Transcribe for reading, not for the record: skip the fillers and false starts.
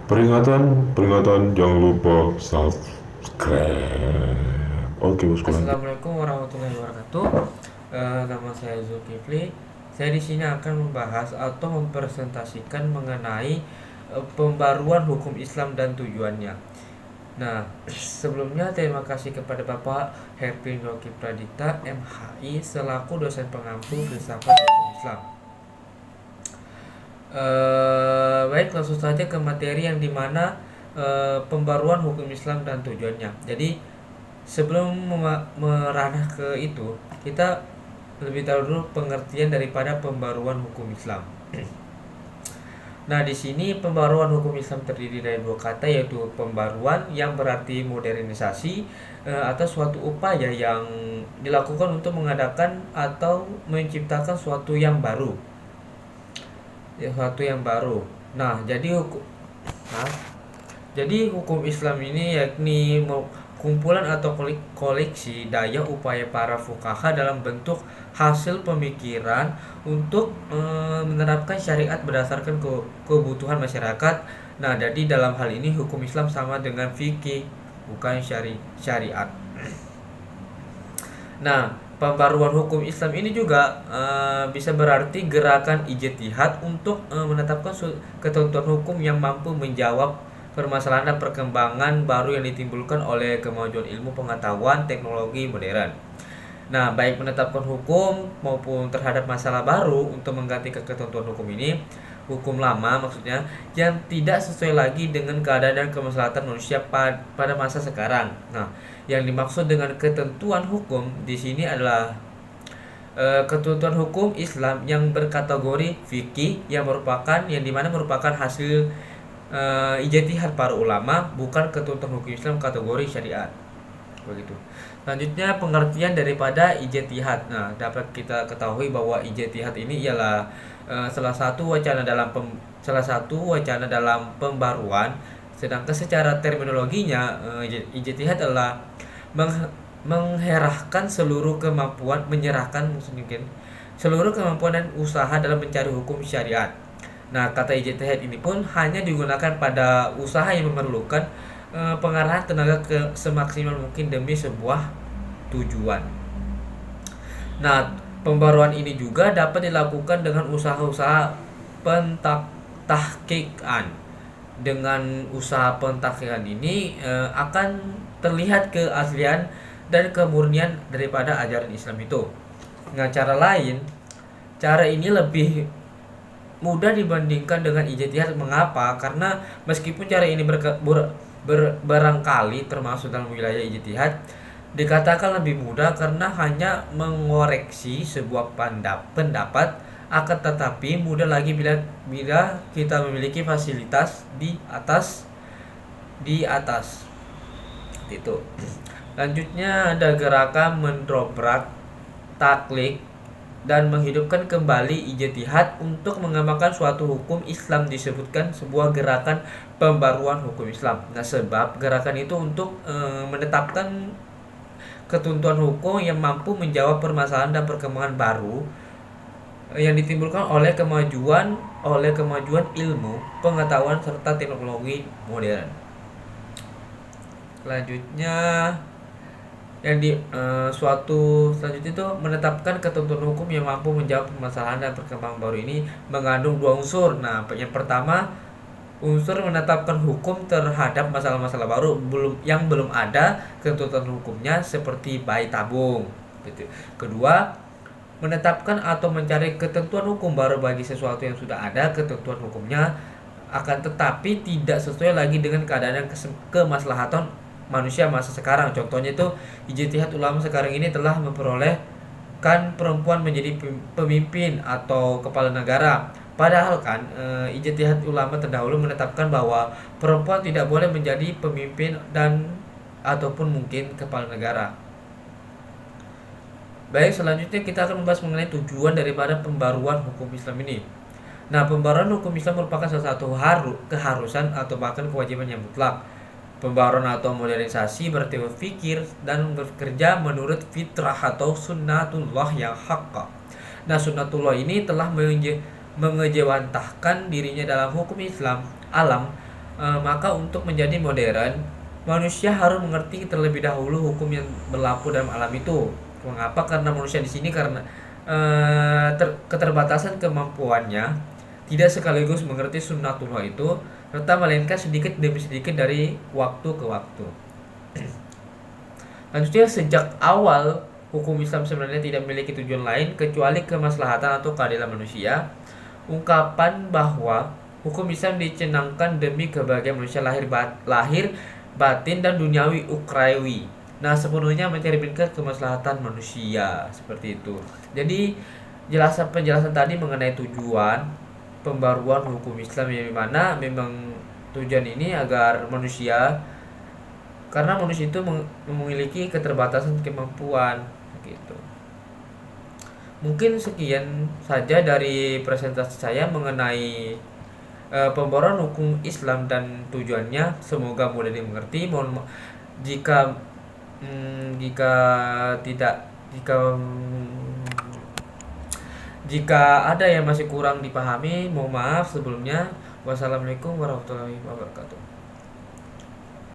Peringatan, jangan lupa subscribe. Oke, bosku, lanjut. Assalamualaikum warahmatullahi wabarakatuh. Nama saya Zulkifli. Saya di sini akan membahas atau mempresentasikan mengenai pembaruan hukum Islam dan tujuannya. Nah, sebelumnya terima kasih kepada Bapak Herpin Yogi Pradita, MHI, selaku dosen pengampu filsafat hukum Islam. Baik, langsung saja ke materi yang dimana pembaruan hukum Islam dan tujuannya. Jadi sebelum meranah ke itu, kita lebih tahu dulu pengertian daripada pembaruan hukum Islam. Nah, di sini pembaruan hukum Islam terdiri dari dua kata, yaitu pembaruan yang berarti modernisasi atau suatu upaya yang dilakukan untuk mengadakan atau menciptakan suatu yang baru, suatu yang baru. Nah, nah, jadi hukum Islam ini yakni kumpulan atau koleksi daya upaya para fuqaha dalam bentuk hasil pemikiran untuk menerapkan syariat berdasarkan kebutuhan masyarakat. Nah, jadi dalam hal ini hukum Islam sama dengan fikih, bukan syariat. Nah, pembaruan hukum Islam ini juga bisa berarti gerakan ijtihad untuk menetapkan ketentuan hukum yang mampu menjawab permasalahan dan perkembangan baru yang ditimbulkan oleh kemajuan ilmu pengetahuan teknologi modern. Nah, baik menetapkan hukum maupun terhadap masalah baru untuk mengganti ketentuan hukum ini, hukum lama maksudnya, yang tidak sesuai lagi dengan keadaan dan kemaslahatan manusia pada masa sekarang. Nah, yang dimaksud dengan ketentuan hukum di sini adalah ketentuan hukum Islam yang berkategori fikih yang dimana merupakan hasil ijtihad para ulama, bukan ketentuan hukum Islam kategori syariat. Begitu. Selanjutnya pengertian daripada ijtihad. Nah, dapat kita ketahui bahwa ijtihad ini ialah salah satu wacana dalam pembaruan. Sedangkan secara terminologinya, ijtihad adalah mengherahkan seluruh kemampuan, menyerahkan mungkin seluruh kemampuan dan usaha dalam mencari hukum syariat. Nah, kata ijtihad ini pun hanya digunakan pada usaha yang memerlukan pengarahan tenaga semaksimal mungkin demi sebuah tujuan. Nah, pembaruan ini juga dapat dilakukan dengan usaha-usaha pentahkikan. Dengan usaha pentahkikan ini akan terlihat keaslian dan kemurnian daripada ajaran Islam itu. Nah, cara ini lebih mudah dibandingkan dengan ijtihad. Mengapa? Karena meskipun cara ini barangkali termasuk dalam wilayah ijtihad, dikatakan lebih mudah karena hanya mengoreksi sebuah pendapat, akan tetapi mudah lagi bila kita memiliki fasilitas di atas itu. Lanjutnya ada gerakan mendobrak taklid dan menghidupkan kembali ijtihad untuk mengembangkan suatu hukum Islam disebutkan sebuah gerakan pembaruan hukum Islam. Nah, sebab gerakan itu untuk menetapkan ketentuan hukum yang mampu menjawab permasalahan dan perkembangan baru yang ditimbulkan oleh kemajuan ilmu, pengetahuan serta teknologi modern. Selanjutnya suatu selanjutnya itu menetapkan ketentuan hukum yang mampu menjawab permasalahan dan perkembangan baru ini mengandung dua unsur. Nah, yang pertama, unsur menetapkan hukum terhadap masalah-masalah baru yang belum ada ketentuan hukumnya seperti bayi tabung gitu. Kedua, menetapkan atau mencari ketentuan hukum baru bagi sesuatu yang sudah ada ketentuan hukumnya, akan tetapi tidak sesuai lagi dengan keadaan dan kemaslahatan manusia masa sekarang. Contohnya itu ijtihad ulama sekarang ini telah memperolehkan perempuan menjadi pemimpin atau kepala negara. Padahal kan ijtihad ulama terdahulu menetapkan bahwa perempuan tidak boleh menjadi pemimpin dan ataupun mungkin kepala negara. Baik, selanjutnya kita akan membahas mengenai tujuan daripada pembaruan hukum Islam ini. Nah, pembaruan hukum Islam merupakan salah satu keharusan atau bahkan kewajiban yang mutlak. Pembaruan atau modernisasi berarti berpikir dan bekerja menurut fitrah atau sunnatullah yang haqqa. Nah, sunnatullah ini telah mengejawantahkan dirinya dalam hukum Islam alam Maka untuk menjadi modern, manusia harus mengerti terlebih dahulu hukum yang berlaku dalam alam itu. Mengapa? Karena manusia di sini karena keterbatasan kemampuannya tidak sekaligus mengerti sunnatullah itu, serta melainkan sedikit demi sedikit dari waktu ke waktu. Maksudnya sejak awal hukum Islam sebenarnya tidak memiliki tujuan lain kecuali kemaslahatan atau keadilan manusia. Ungkapan bahwa hukum Islam dicanangkan demi kebahagiaan manusia lahir batin dan duniawi ukrawi. Nah, sepenuhnya mencerminkan kemaslahatan manusia seperti itu. Jadi penjelasan tadi mengenai tujuan pembaruan hukum Islam yang mana memang tujuan ini agar manusia, karena manusia itu memiliki keterbatasan kemampuan gitu. Mungkin sekian saja dari presentasi saya mengenai pembaruan hukum Islam dan tujuannya. Semoga mudah dimengerti. Mohon jika jika tidak jika ada yang masih kurang dipahami, mohon maaf sebelumnya. Wassalamualaikum warahmatullahi wabarakatuh.